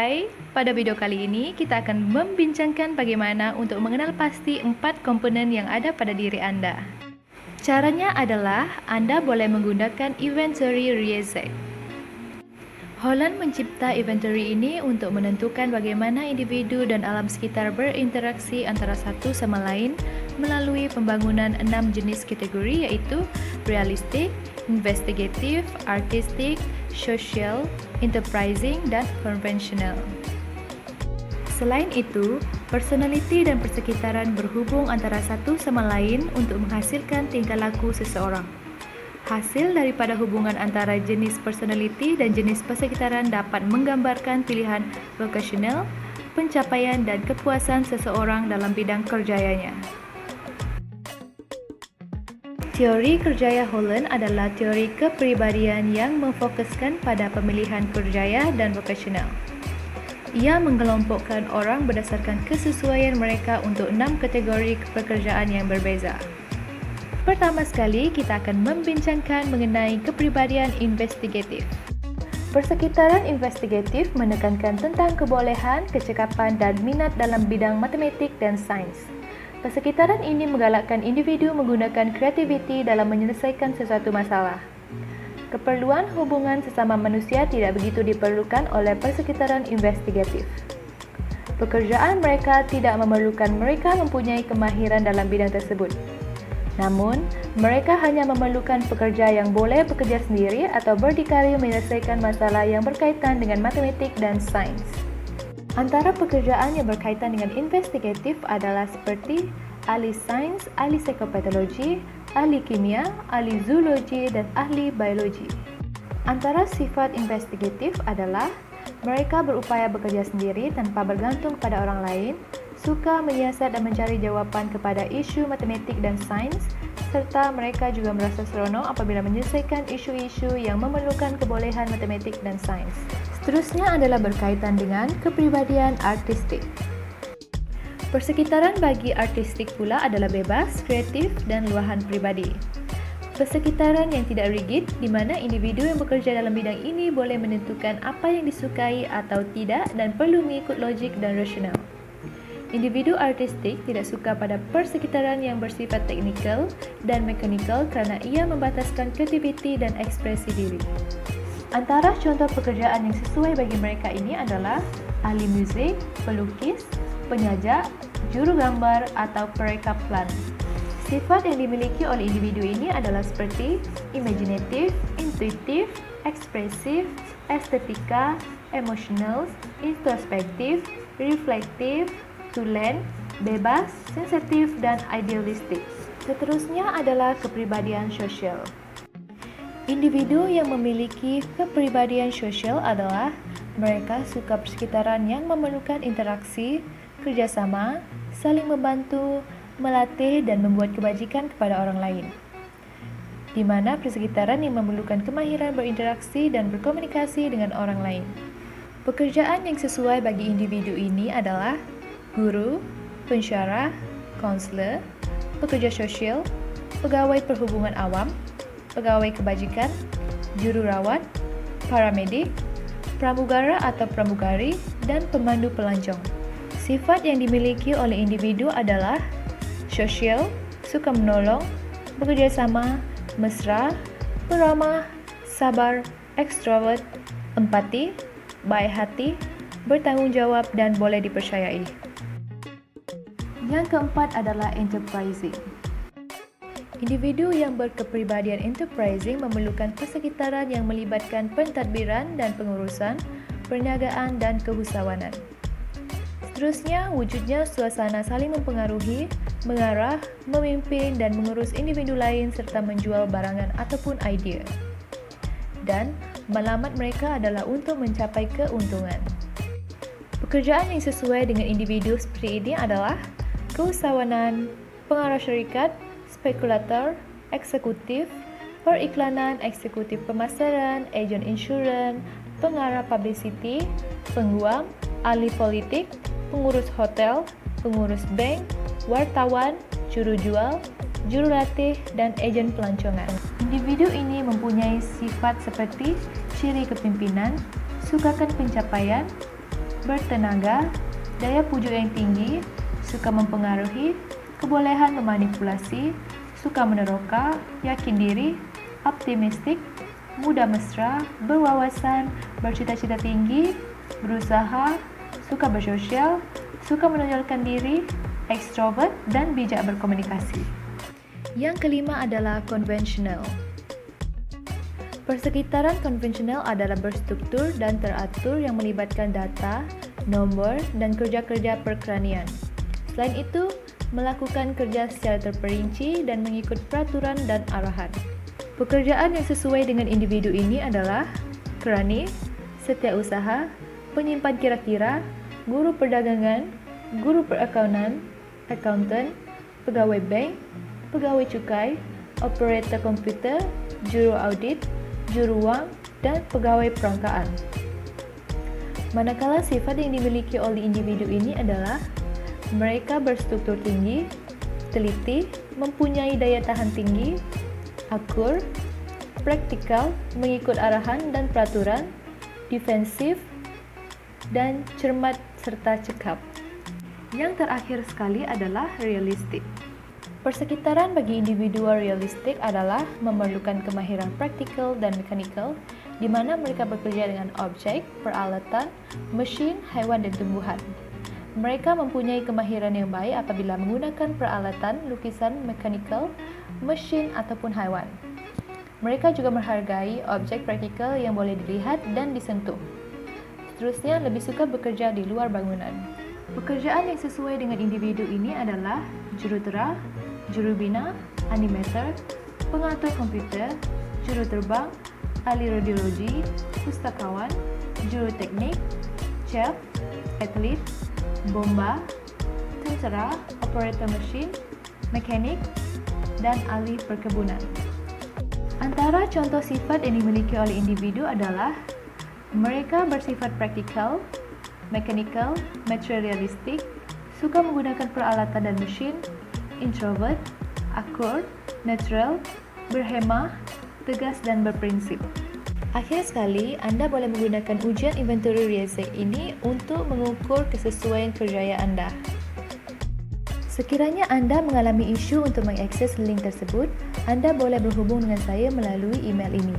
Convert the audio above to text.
Hai, pada video kali ini kita akan membincangkan bagaimana untuk mengenal pasti 4 komponen yang ada pada diri Anda. Caranya adalah Anda boleh menggunakan inventory reset. Holland mencipta inventory ini untuk menentukan bagaimana individu dan alam sekitar berinteraksi antara satu sama lain melalui pembangunan 6 jenis kategori iaitu realistic, investigative, artistic, social, enterprising, dan konvensional. Selain itu, personality dan persekitaran berhubung antara satu sama lain untuk menghasilkan tingkah laku seseorang. Hasil daripada hubungan antara jenis personality dan jenis persekitaran dapat menggambarkan pilihan vocational, pencapaian dan kepuasan seseorang dalam bidang kerjayanya. Teori kerjaya Holland adalah teori kepribadian yang memfokuskan pada pemilihan kerjaya dan vocational. Ia mengelompokkan orang berdasarkan kesesuaian mereka untuk 6 kategori pekerjaan yang berbeza. Pertama sekali, kita akan membincangkan mengenai kepribadian investigatif. Persekitaran investigatif menekankan tentang kebolehan, kecekapan dan minat dalam bidang matematik dan sains. Persekitaran ini menggalakkan individu menggunakan kreativiti dalam menyelesaikan sesuatu masalah. Keperluan hubungan sesama manusia tidak begitu diperlukan oleh persekitaran investigatif. Pekerjaan mereka tidak memerlukan mereka mempunyai kemahiran dalam bidang tersebut. Namun, mereka hanya memerlukan pekerja yang boleh bekerja sendiri atau berdikari menyelesaikan masalah yang berkaitan dengan matematik dan sains. Antara pekerjaan yang berkaitan dengan investigatif adalah seperti ahli sains, ahli psikopatologi, ahli kimia, ahli zoologi, dan ahli biologi. Antara sifat investigatif adalah mereka berupaya bekerja sendiri tanpa bergantung pada orang lain, suka menyiasat dan mencari jawapan kepada isu matematik dan sains, serta mereka juga merasa seronok apabila menyelesaikan isu-isu yang memerlukan kebolehan matematik dan sains. Seterusnya adalah berkaitan dengan kepribadian artistik. Persekitaran bagi artistik pula adalah bebas, kreatif, dan luahan pribadi. Persekitaran yang tidak rigid, di mana individu yang bekerja dalam bidang ini boleh menentukan apa yang disukai atau tidak dan perlu mengikut logik dan rasional. Individu artistik tidak suka pada persekitaran yang bersifat teknikal dan mekanikal kerana ia membataskan kreativiti dan ekspresi diri. Antara contoh pekerjaan yang sesuai bagi mereka ini adalah ahli muzik, pelukis, penyajak, juru gambar atau perekap plan. Sifat yang dimiliki oleh individu ini adalah seperti imaginatif, intuitif, ekspresif, estetika, emosional, introspektif, reflektif, tulen, bebas, sensitif, dan idealistik. Seterusnya adalah kepribadian sosial. Individu yang memiliki kepribadian sosial adalah mereka suka persekitaran yang memerlukan interaksi, kerjasama, saling membantu, melatih dan membuat kebajikan kepada orang lain. Di mana persekitaran yang memerlukan kemahiran berinteraksi dan berkomunikasi dengan orang lain. Pekerjaan yang sesuai bagi individu ini adalah guru, pensyarah, konselor, pekerja sosial, pegawai perhubungan awam, pegawai kebajikan, jururawat, paramedik, pramugara atau pramugari, dan pemandu pelancong. Sifat yang dimiliki oleh individu adalah sosial, suka menolong, bekerja sama, mesra, peramah, sabar, ekstrovert, empati, baik hati, bertanggung jawab dan boleh dipercayai. Yang keempat adalah enterprising. Individu yang berkepribadian enterprising memerlukan persekitaran yang melibatkan pentadbiran dan pengurusan, perniagaan dan keusahawanan. Seterusnya, wujudnya suasana saling mempengaruhi, mengarah, memimpin dan mengurus individu lain serta menjual barangan ataupun idea. Dan malamat mereka adalah untuk mencapai keuntungan. Pekerjaan yang sesuai dengan individu seperti ini adalah keusahawanan, pengarah syarikat, spekulator, eksekutif, periklanan, eksekutif pemasaran, ejen insurans, pengarah publicity, pengguam, ahli politik, pengurus hotel, pengurus bank, wartawan, juru jual, juru latih, dan ejen pelancongan. Individu ini mempunyai sifat seperti ciri kepimpinan, sukakan pencapaian, bertenaga, daya pujuk yang tinggi, suka mempengaruhi, kebolehan memanipulasi, suka meneroka, yakin diri, optimistik, mudah mesra, berwawasan, bercita-cita tinggi, berusaha, suka bersosial, suka menonjolkan diri, ekstrovert, dan bijak berkomunikasi. Yang kelima adalah konvensional. Persekitaran konvensional adalah berstruktur dan teratur yang melibatkan data, nomor, dan kerja-kerja perkeranian. Selain itu, melakukan kerja secara terperinci dan mengikut peraturan dan arahan. Pekerjaan yang sesuai dengan individu ini adalah kerani, setiausaha, penyimpan kira-kira, guru perdagangan, guru perakaunan, accountant, pegawai bank, pegawai cukai, operator komputer, juru audit, juru wang, dan pegawai perangkaan. Manakala sifat yang dimiliki oleh individu ini adalah mereka berstruktur tinggi, teliti, mempunyai daya tahan tinggi, akur, praktikal, mengikut arahan dan peraturan, defensif, dan cermat serta cekap. Yang terakhir sekali adalah realistik. Persekitaran bagi individual realistik adalah memerlukan kemahiran praktikal dan mekanikal, di mana mereka bekerja dengan objek, peralatan, mesin, haiwan, dan tumbuhan. Mereka mempunyai kemahiran yang baik apabila menggunakan peralatan, lukisan, mekanikal, mesin, ataupun haiwan. Mereka juga menghargai objek praktikal yang boleh dilihat dan disentuh. Seterusnya, lebih suka bekerja di luar bangunan. Pekerjaan yang sesuai dengan individu ini adalah jurutera, jurubina, animator, pengatur komputer, juru terbang, ahli radiologi, pustakawan, juru teknik, chef, atlet, bomba, tentera, operator mesin, mekanik, dan ahli perkebunan. Antara contoh sifat yang dimiliki oleh individu adalah mereka bersifat praktikal, mekanikal, materialistik, suka menggunakan peralatan dan mesin, introvert, akur, netral, berhemah, tegas dan berprinsip. Akhir sekali, anda boleh menggunakan ujian inventory Rieseek ini untuk mengukur kesesuaian kerjaya anda. Sekiranya anda mengalami isu untuk mengakses link tersebut, anda boleh berhubung dengan saya melalui email ini.